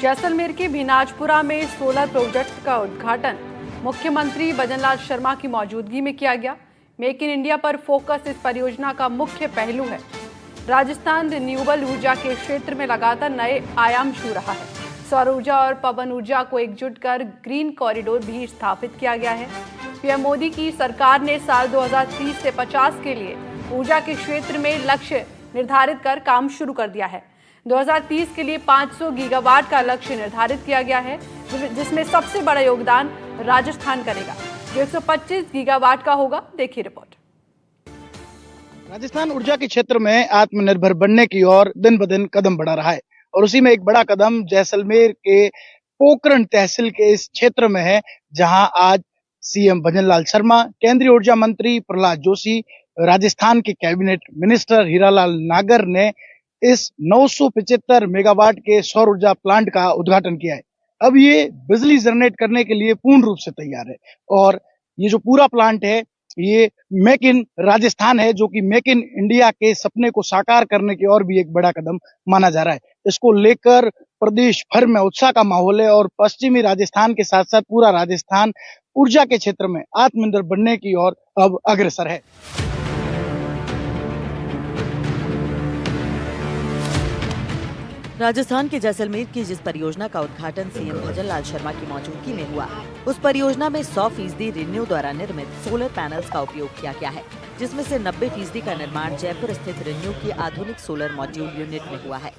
जैसलमेर के भिनाजपुरा में solar project का उद्घाटन मुख्यमंत्री भजनलाल शर्मा की मौजूदगी में किया गया। मेक इन इंडिया पर फोकस इस परियोजना का मुख्य पहलू है। राजस्थान रिन्यूएबल ऊर्जा के क्षेत्र में लगातार नए आयाम छू रहा है। सौर ऊर्जा और पवन ऊर्जा को एकजुट कर ग्रीन कॉरिडोर भी स्थापित किया गया है। पीएम मोदी की सरकार ने साल 2030 से 50 के लिए ऊर्जा के क्षेत्र में लक्ष्य निर्धारित कर काम शुरू कर दिया है। 2030 के लिए 500 गीगावाट का लक्ष्य निर्धारित किया गया है, जिसमें सबसे बड़ा योगदान राजस्थान करेगा, जो 125 गीगावाट का होगा। देखिए रिपोर्ट। राजस्थान ऊर्जा के क्षेत्र में आत्मनिर्भर बनने की ओर दिन ब दिन कदम बढ़ा रहा है और उसी में एक बड़ा कदम जैसलमेर के पोखरण तहसील के इस क्षेत्र में है, जहां आज सीएम भजनलाल शर्मा, केंद्रीय ऊर्जा मंत्री प्रहलाद जोशी, राजस्थान के कैबिनेट मिनिस्टर हीरालाल नागर ने इस 975 मेगावाट के सौर ऊर्जा प्लांट का उद्घाटन किया है। अब ये बिजली जनरेट करने के लिए पूर्ण रूप से तैयार है और ये जो पूरा प्लांट है ये मेक इन राजस्थान है, जो कि मेक इन इंडिया के सपने को साकार करने की ओर भी एक बड़ा कदम माना जा रहा है। इसको लेकर प्रदेश भर में उत्साह का माहौल है और पश्चिमी राजस्थान के साथ साथ पूरा राजस्थान ऊर्जा के क्षेत्र में आत्मनिर्भर बनने की ओर अब अग्रसर है। राजस्थान के जैसलमेर की जिस परियोजना का उद्घाटन सीएम भजनलाल शर्मा की मौजूदगी में हुआ, उस परियोजना में 100% रिन्यू द्वारा निर्मित सोलर पैनल्स का उपयोग किया गया है, जिसमें से 90% का निर्माण जयपुर स्थित रिन्यू की आधुनिक सोलर मॉड्यूल यूनिट में हुआ है।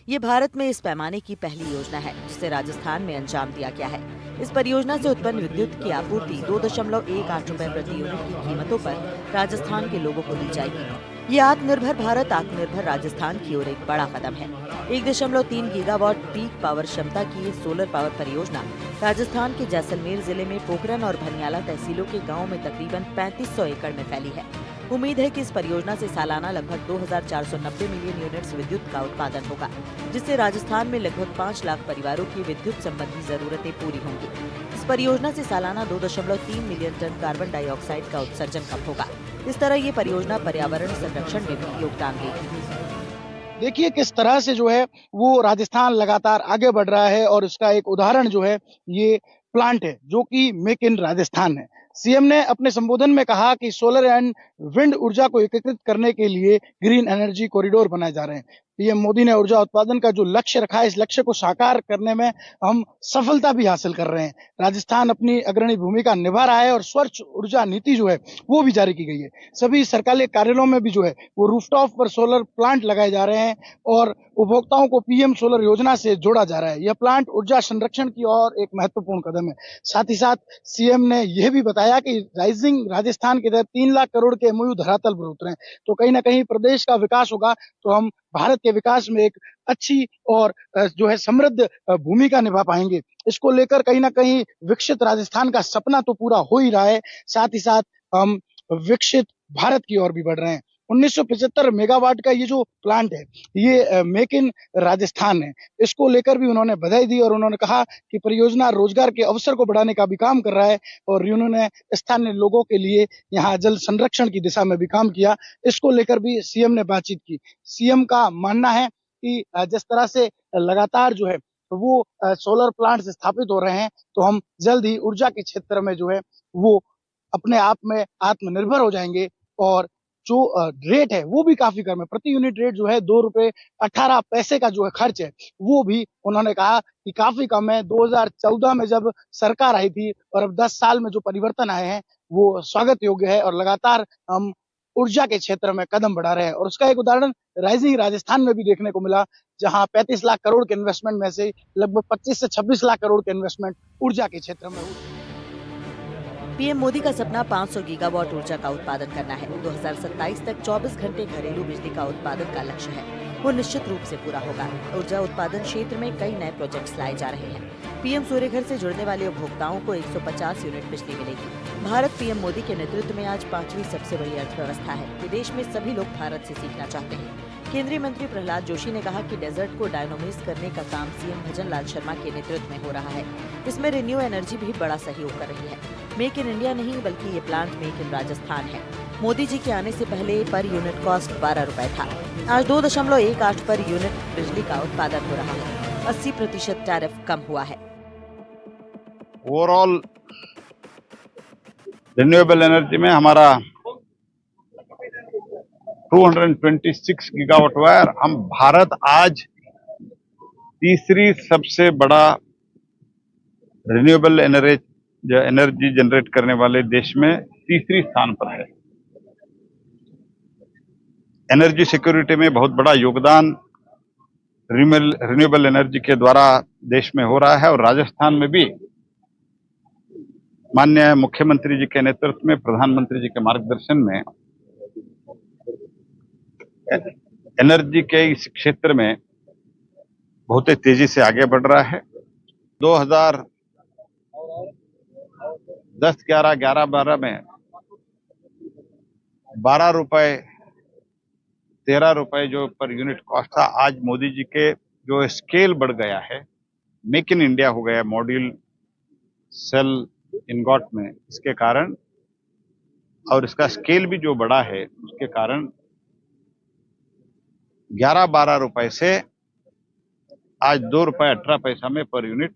ये भारत में इस पैमाने की पहली योजना है, जिसे राजस्थान में अंजाम दिया गया है। इस परियोजना से उत्पन्न विद्युत की आपूर्ति 2.18 रुपए प्रति यूनिट की कीमतों पर राजस्थान के लोगों को दी जाएगी। ये आत्मनिर्भर भारत, आत्मनिर्भर राजस्थान की ओर एक बड़ा कदम है। 1.3 गीगावाट पीक पावर क्षमता की ये सोलर पावर परियोजना राजस्थान के जैसलमेर जिले में पोखरण और भनियाला तहसीलों के गांवों में तकरीबन 3500 एकड़ में फैली है। उम्मीद है कि इस परियोजना से सालाना लगभग 2490 मिलियन यूनिट्स विद्युत का उत्पादन होगा, जिससे राजस्थान में लगभग 5 लाख परिवारों की विद्युत संबंधी जरूरतें पूरी होंगी। इस परियोजना से सालाना 2.3 मिलियन टन कार्बन डाइऑक्साइड का उत्सर्जन कम होगा। इस तरह ये परियोजना पर्यावरण संरक्षण में भी योगदान देगी। देखिए किस तरह से जो है वो राजस्थान लगातार आगे बढ़ रहा है और इसका एक उदाहरण जो है ये प्लांट है, जो कि मेक इन राजस्थान है। सीएम ने अपने संबोधन में कहा कि सोलर एंड विंड ऊर्जा को एकीकृत करने के लिए ग्रीन एनर्जी कॉरिडोर बनाए जा रहे हैं। पीएम मोदी ने ऊर्जा उत्पादन का जो लक्ष्य रखा है, इस लक्ष्य को साकार करने में हम सफलता भी हासिल कर रहे हैं। राजस्थान अपनी अग्रणी भूमिका निभा रहा है और स्वच्छ ऊर्जा नीति जो है वो भी जारी की गई है। सभी सरकारी कार्यालयों में भी जो है वो रूफटॉप पर सोलर प्लांट लगाए जा रहे हैं और उपभोक्ताओं को पीएम सोलर योजना से जोड़ा जा रहा है। यह प्लांट ऊर्जा संरक्षण की ओर एक महत्वपूर्ण कदम है। साथ ही साथ सीएम ने यह भी बताया कि राइजिंग राजस्थान के तहत 3 लाख करोड़ के एमओयू धरातल पर उतरे, तो कहीं ना कहीं प्रदेश का विकास होगा तो हम भारत के विकास में एक अच्छी और जो है समृद्ध भूमिका निभा पाएंगे। इसको लेकर कहीं ना कहीं विकसित राजस्थान का सपना तो पूरा हो ही रहा है, साथ ही साथ हम विकसित भारत की ओर भी बढ़ रहे हैं। 1975 मेगावाट का ये जो प्लांट है ये मेक इन राजस्थान है। इसको लेकर भी उन्होंने बधाई दी और उन्होंने कहा कि परियोजना रोजगार के अवसर को बढ़ाने का भी काम कर रहा है और उन्होंने स्थानीय लोगों के लिए यहाँ जल संरक्षण की दिशा में भी काम किया। इसको लेकर भी सीएम ने बातचीत की। सीएम का मानना है कि जिस तरह से लगातार जो है वो सोलर प्लांट स्थापित हो रहे हैं, तो हम जल्द ही ऊर्जा के क्षेत्र में जो है वो अपने आप में आत्मनिर्भर हो जाएंगे और जो रेट है वो भी काफी कम है। प्रति यूनिट रेट जो है 2 रुपए 18 पैसे का जो है खर्च है वो भी उन्होंने कहा कि काफी कम है। 2014 में जब सरकार आई थी और अब 10 साल में जो परिवर्तन आए हैं वो स्वागत योग्य है और लगातार हम ऊर्जा के क्षेत्र में कदम बढ़ा रहे हैं। और उसका एक उदाहरण राइजिंग राजस्थान में भी देखने को मिला, जहां 35 लाख करोड़ के इन्वेस्टमेंट में से लगभग 25 से 26 लाख करोड़ के इन्वेस्टमेंट ऊर्जा के क्षेत्र में हुई। पीएम मोदी का सपना 500 गीगावाट ऊर्जा का उत्पादन करना है। 2027 तक 24 घंटे घरेलू बिजली का उत्पादन का लक्ष्य है, वो निश्चित रूप से पूरा होगा। ऊर्जा उत्पादन क्षेत्र में कई नए प्रोजेक्ट्स लाए जा रहे हैं। पीएम सूर्य घर से जुड़ने वाले उपभोक्ताओं को 150 यूनिट बिजली मिलेगी। भारत पीएम मोदी के नेतृत्व में आज 5वीं सबसे बड़ी अर्थव्यवस्था है। विदेश में सभी लोग भारत से सीखना चाहते हैं। केंद्रीय मंत्री प्रहलाद जोशी ने कहा कि डेजर्ट को डायनामाइज करने का काम सीएम भजनलाल शर्मा के नेतृत्व में हो रहा है। इसमें रिन्यू एनर्जी भी बड़ा सहयोग कर रही है। मेक इन इंडिया नहीं बल्कि ये प्लांट मेक इन राजस्थान है। मोदी जी के आने से पहले पर यूनिट कॉस्ट 12 रुपए था। आज 2.18 पर यूनिट बिजली का उत्पादन हो रहा है। 80% टैरिफ कम हुआ है। ओवरऑल रिन्यूएबल एनर्जी में हमारा 226 गीगावाट हुआ है। हम भारत आज तीसरी सबसे बड़ा रिन्यूएबल एनर्जी जनरेट करने वाले देश में तीसरी स्थान पर है। एनर्जी सिक्योरिटी में बहुत बड़ा योगदान रिन्यूएबल एनर्जी के द्वारा देश में हो रहा है और राजस्थान में भी माननीय मुख्यमंत्री जी के नेतृत्व में, प्रधानमंत्री जी के मार्गदर्शन में एनर्जी के इस क्षेत्र में बहुत ही तेजी से आगे बढ़ रहा है। 2010, 11, 12 में 12 रुपए 13 रुपए जो पर यूनिट कॉस्ट था, आज मोदी जी के जो स्केल बढ़ गया है, मेक इन इंडिया हो गया, मॉड्यूल सेल इनगॉट में, इसके कारण और इसका स्केल भी जो बड़ा है उसके कारण 11-12 रुपए से आज 2 रुपए 18 पैसा में पर यूनिट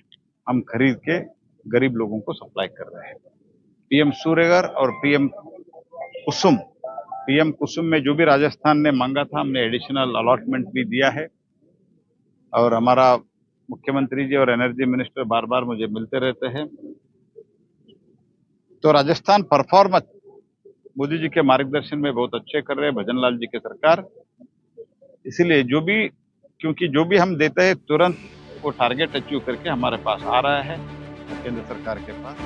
हम खरीद के गरीब लोगों को सप्लाई कर रहे हैं। पीएम सूर्यघर और पीएम कुसुम में जो भी राजस्थान ने मांगा था, हमने एडिशनल अलॉटमेंट भी दिया है और हमारा मुख्यमंत्री जी और एनर्जी मिनिस्टर बार बार मुझे मिलते रहते हैं। तो राजस्थान परफॉर्मेंस मोदी जी के मार्गदर्शन में बहुत अच्छे कर रहे हैं, भजन लाल जी की सरकार। इसीलिए क्योंकि जो भी हम देते हैं तुरंत वो टारगेट अचीव करके हमारे पास आ रहा है केंद्र सरकार के पास।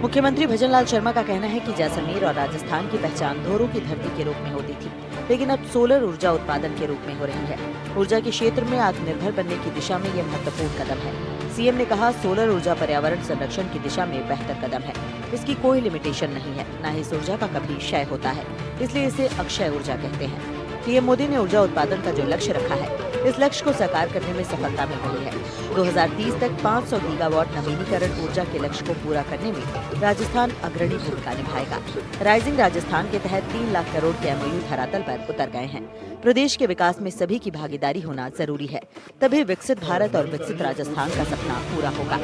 मुख्यमंत्री भजनलाल शर्मा का कहना है कि जैसलमेर और राजस्थान की पहचान धोरों की धरती के रूप में होती थी, लेकिन अब सोलर ऊर्जा उत्पादन के रूप में हो रही है। ऊर्जा के क्षेत्र में आत्मनिर्भर बनने की दिशा में ये महत्वपूर्ण कदम है। सीएम ने कहा, सोलर ऊर्जा पर्यावरण संरक्षण की दिशा में बेहतर कदम है। इसकी कोई लिमिटेशन नहीं है, न ही इस ऊर्जा का कभी क्षय होता है, इसलिए इसे अक्षय ऊर्जा कहते हैं। पीएम मोदी ने ऊर्जा उत्पादन का जो लक्ष्य रखा है, इस लक्ष्य को साकार करने में सफलता मिल रही है। 2030 तक 500 गीगावाट नवीनीकरण ऊर्जा के लक्ष्य को पूरा करने में राजस्थान अग्रणी भूमिका निभाएगा। राइजिंग राजस्थान के तहत 3 लाख करोड़ के MOU धरातल पर उतर गए हैं। प्रदेश के विकास में सभी की भागीदारी होना जरूरी है, तभी विकसित भारत और विकसित राजस्थान का सपना पूरा होगा।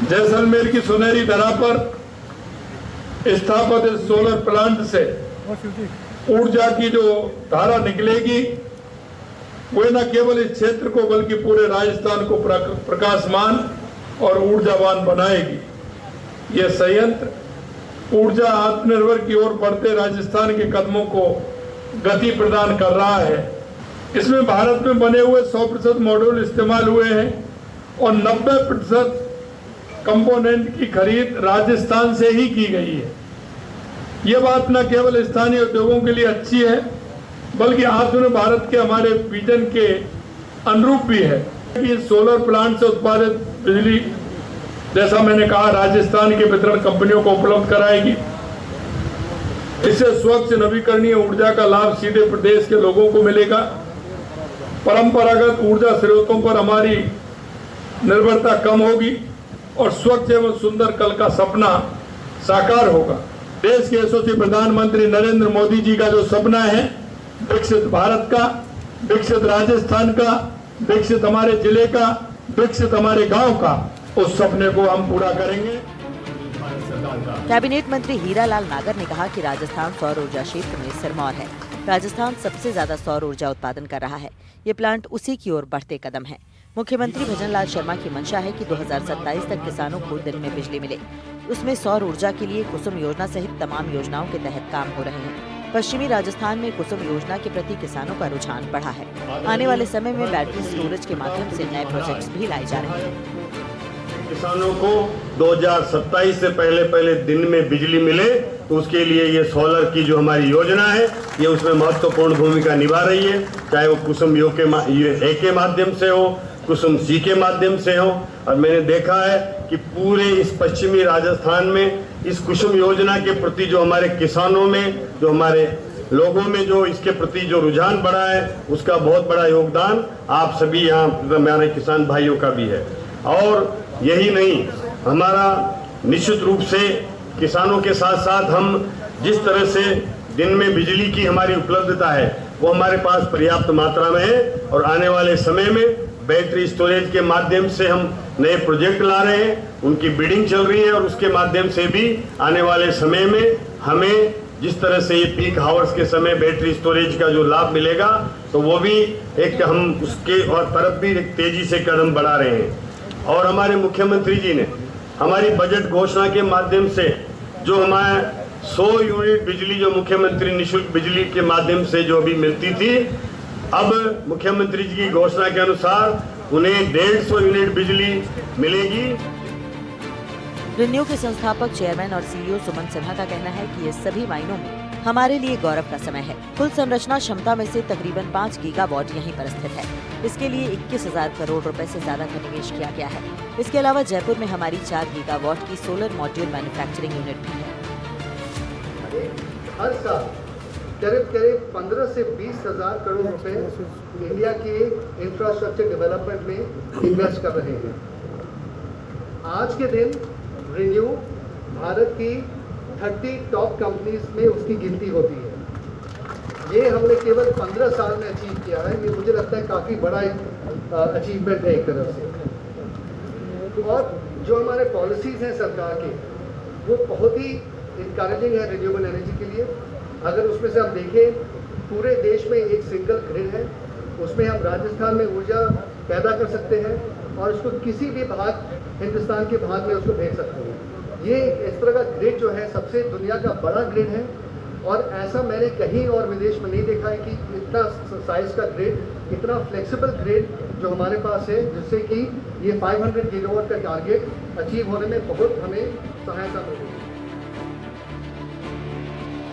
जैसलमेर की सुनहरी धरा पर स्थापित इस सोलर प्लांट से ऊर्जा की जो धारा निकलेगी, वो न केवल इस क्षेत्र को बल्कि पूरे राजस्थान को प्रकाशमान और ऊर्जावान बनाएगी। ये संयंत्र ऊर्जा आत्मनिर्भर की ओर बढ़ते राजस्थान के कदमों को गति प्रदान कर रहा है। इसमें भारत में बने हुए 100% मॉड्यूल इस्तेमाल हुए हैं और 90% कंपोनेंट की खरीद राजस्थान से ही की गई है। ये बात न केवल स्थानीय उद्योगों के लिए अच्छी है, बल्कि आत्मनिर्भर भारत के हमारे विजन के अनुरूप भी है कि सोलर प्लांट से उत्पादित बिजली, जैसा मैंने कहा, राजस्थान के वितरण कंपनियों को उपलब्ध कराएगी। इससे स्वच्छ नवीकरणीय ऊर्जा का लाभ सीधे प्रदेश के लोगों को मिलेगा। परंपरागत ऊर्जा स्रोतों पर हमारी निर्भरता कम होगी और स्वच्छ एवं सुंदर कल का सपना साकार होगा। देश के यशस्वी प्रधानमंत्री नरेंद्र मोदी जी का जो सपना है, विकसित भारत का, विकसित राजस्थान का, विकसित हमारे जिले का, विकसित हमारे गांव का, उस सपने को हम पूरा करेंगे। कैबिनेट मंत्री हीरालाल नागर ने कहा कि राजस्थान सौर ऊर्जा क्षेत्र में सिरमौर है। राजस्थान सबसे ज्यादा सौर ऊर्जा उत्पादन कर रहा है। ये प्लांट उसी की ओर बढ़ते कदम है। मुख्यमंत्री भजनलाल शर्मा की मंशा है कि 2027 तक किसानों को दिन में बिजली मिले। उसमें सौर ऊर्जा के लिए कुसुम योजना सहित तमाम योजनाओं के तहत काम हो रहे हैं। पश्चिमी राजस्थान में कुसुम योजना के प्रति किसानों का रुझान बढ़ा है। आने वाले समय में बैटरी स्टोरेज के माध्यम से नए प्रोजेक्ट्स भी लाए जा रहे हैं। किसानों को 2027 से पहले दिन में बिजली मिले, तो उसके लिए ये सोलर की जो हमारी योजना है, ये उसमें महत्वपूर्ण भूमिका निभा रही है। चाहे वो कुसुम ए के माध्यम से हो, कुसुम सी के माध्यम से हो। और मैंने देखा है कि पूरे इस पश्चिमी राजस्थान में इस कुसुम योजना के प्रति जो हमारे किसानों में, जो हमारे लोगों में जो इसके प्रति जो रुझान बढ़ा है, उसका बहुत बड़ा योगदान आप सभी यहाँ हमारे किसान भाइयों का भी है। और यही नहीं, हमारा निश्चित रूप से किसानों के साथ साथ हम जिस तरह से दिन में बिजली की हमारी उपलब्धता है, वो हमारे पास पर्याप्त मात्रा में है और आने वाले समय में बैटरी स्टोरेज के माध्यम से हम नए प्रोजेक्ट ला रहे हैं, उनकी बिडिंग चल रही है और उसके माध्यम से भी आने वाले समय में हमें जिस तरह से ये पीक हावर्स के समय बैटरी स्टोरेज का जो लाभ मिलेगा तो वो भी एक हम उसके और तरफ भी एक तेजी से कदम बढ़ा रहे हैं। और हमारे मुख्यमंत्री जी ने हमारी बजट घोषणा के माध्यम से जो हमारे 100 यूनिट बिजली जो मुख्यमंत्री निःशुल्क बिजली के माध्यम से जो अभी मिलती थी, अब मुख्यमंत्री जी की घोषणा के अनुसार उन्हें 150 यूनिट बिजली मिलेगी। रिन्यू के संस्थापक चेयरमैन और सीईओ सुमन सिन्हा का कहना है कि ये सभी मायनों में हमारे लिए गौरव का समय है। कुल संरचना क्षमता में से तकरीबन 5 गीगावाट यहीं पर स्थित है। इसके लिए 21,000 करोड़ रुपए से ज्यादा का निवेश किया गया है। इसके अलावा जयपुर में हमारी 4 गीगावाट की सोलर मॉड्यूल मैन्युफैक्चरिंग यूनिट भी है। हर साल करीब 15 से 20,000 करोड़ रुपए इंडिया के इंफ्रास्ट्रक्चर डेवलपमेंट में इन्वेस्ट कर रहे हैं। आज के दिन रिन्यू भारत की 30 टॉप कंपनीज में उसकी गिनती होती है। ये हमने केवल 15 साल में अचीव किया है। ये मुझे लगता है काफ़ी बड़ा अचीवमेंट है एक तरफ से। और जो हमारे पॉलिसीज़ हैं सरकार के, वो बहुत ही इनकरेजिंग है रिन्यूएबल एनर्जी के लिए। अगर उसमें से हम देखें, पूरे देश में एक सिंगल ग्रिड है, उसमें हम राजस्थान में ऊर्जा पैदा कर सकते हैं और उसको किसी भी भाग हिंदुस्तान के भाग में उसको भेज सकते हैं। ये इस तरह का ग्रिड जो है सबसे दुनिया का बड़ा ग्रिड है और ऐसा मैंने कहीं और विदेश में नहीं देखा है कि इतना साइज का ग्रिड, इतना फ्लेक्सिबल ग्रिड जो हमारे पास है, जिससे कि ये 500 गीगावाट का टारगेट अचीव होने में बहुत हमें सहायता मिलेगी।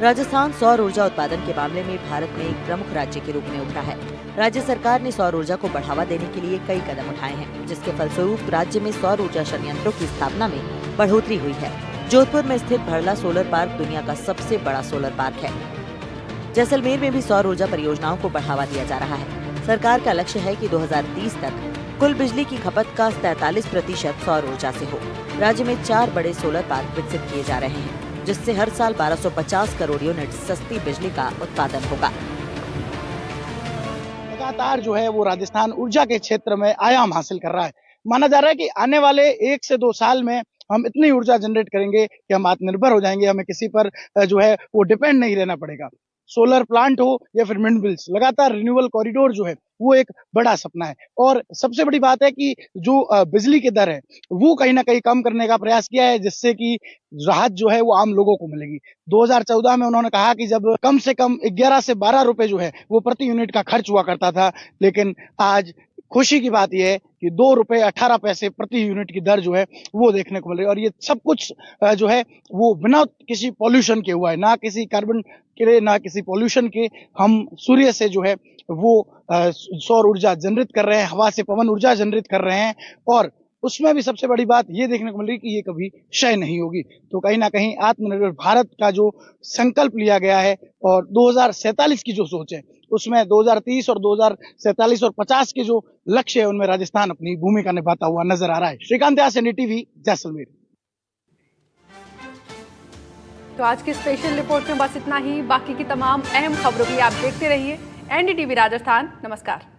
राजस्थान सौर ऊर्जा उत्पादन के मामले में भारत में एक प्रमुख राज्य के रूप में उभरा है। राज्य सरकार ने सौर ऊर्जा को बढ़ावा देने के लिए कई कदम उठाए हैं, जिसके फलस्वरूप राज्य में सौर ऊर्जा संयंत्रों की स्थापना में बढ़ोतरी हुई है। जोधपुर में स्थित भरला सोलर पार्क दुनिया का सबसे बड़ा सोलर पार्क है। जैसलमेर में भी सौर ऊर्जा परियोजनाओं को बढ़ावा दिया जा रहा है। सरकार का लक्ष्य है कि 2030 तक कुल बिजली की खपत का 43% सौर ऊर्जा से हो। राज्य में 4 बड़े सोलर पार्क विकसित किए जा रहे हैं, जिससे हर साल 1250 करोड़ यूनिट सस्ती बिजली का उत्पादन होगा। लगातार जो है वो राजस्थान ऊर्जा के क्षेत्र में आयाम हासिल कर रहा है। माना जा रहा है कि आने वाले 1 से 2 साल में हम इतनी ऊर्जा जनरेट करेंगे कि हम आत्मनिर्भर हो जाएंगे, हमें किसी पर जो है वो डिपेंड नहीं रहना पड़ेगा। सोलर प्लांट हो या फिर विंडमिल्स, लगातार रिन्यूएबल कॉरिडोर जो है वो एक बड़ा सपना है। और सबसे बड़ी बात है कि जो बिजली की दर है वो कहीं ना कहीं कम करने का प्रयास किया है, जिससे कि राहत जो है वो आम लोगों को मिलेगी। 2014 में उन्होंने कहा कि जब कम से कम 11 से 12 रुपए जो है वो प्रति यूनिट का खर्च हुआ करता था, लेकिन आज खुशी की बात यह है कि 2 रुपए 18 पैसे प्रति यूनिट की दर जो है वो देखने को मिल रही है। और ये सब कुछ जो है वो बिना किसी पॉल्यूशन के हुआ है, ना किसी कार्बन के, ना किसी पॉल्यूशन के। हम सूर्य से जो है वो सौर ऊर्जा जनरेट कर रहे हैं, हवा से पवन ऊर्जा जनरेट कर रहे हैं, और उसमें भी सबसे बड़ी बात ये देखने को मिल रही है कि ये कभी क्षय नहीं होगी। तो कहीं ना कहीं आत्मनिर्भर भारत का जो संकल्प लिया गया है और 2047 की जो सोच है, उसमें 2030 और 2047 और 50 के जो लक्ष्य है उनमें राजस्थान अपनी भूमिका निभाता हुआ नजर आ रहा है। श्रीकांत व्यास, NDTV, जैसलमेर। तो आज की स्पेशल रिपोर्ट में बस इतना ही। बाकी की तमाम अहम खबरों के लिए आप देखते रहिए NDTV राजस्थान। नमस्कार।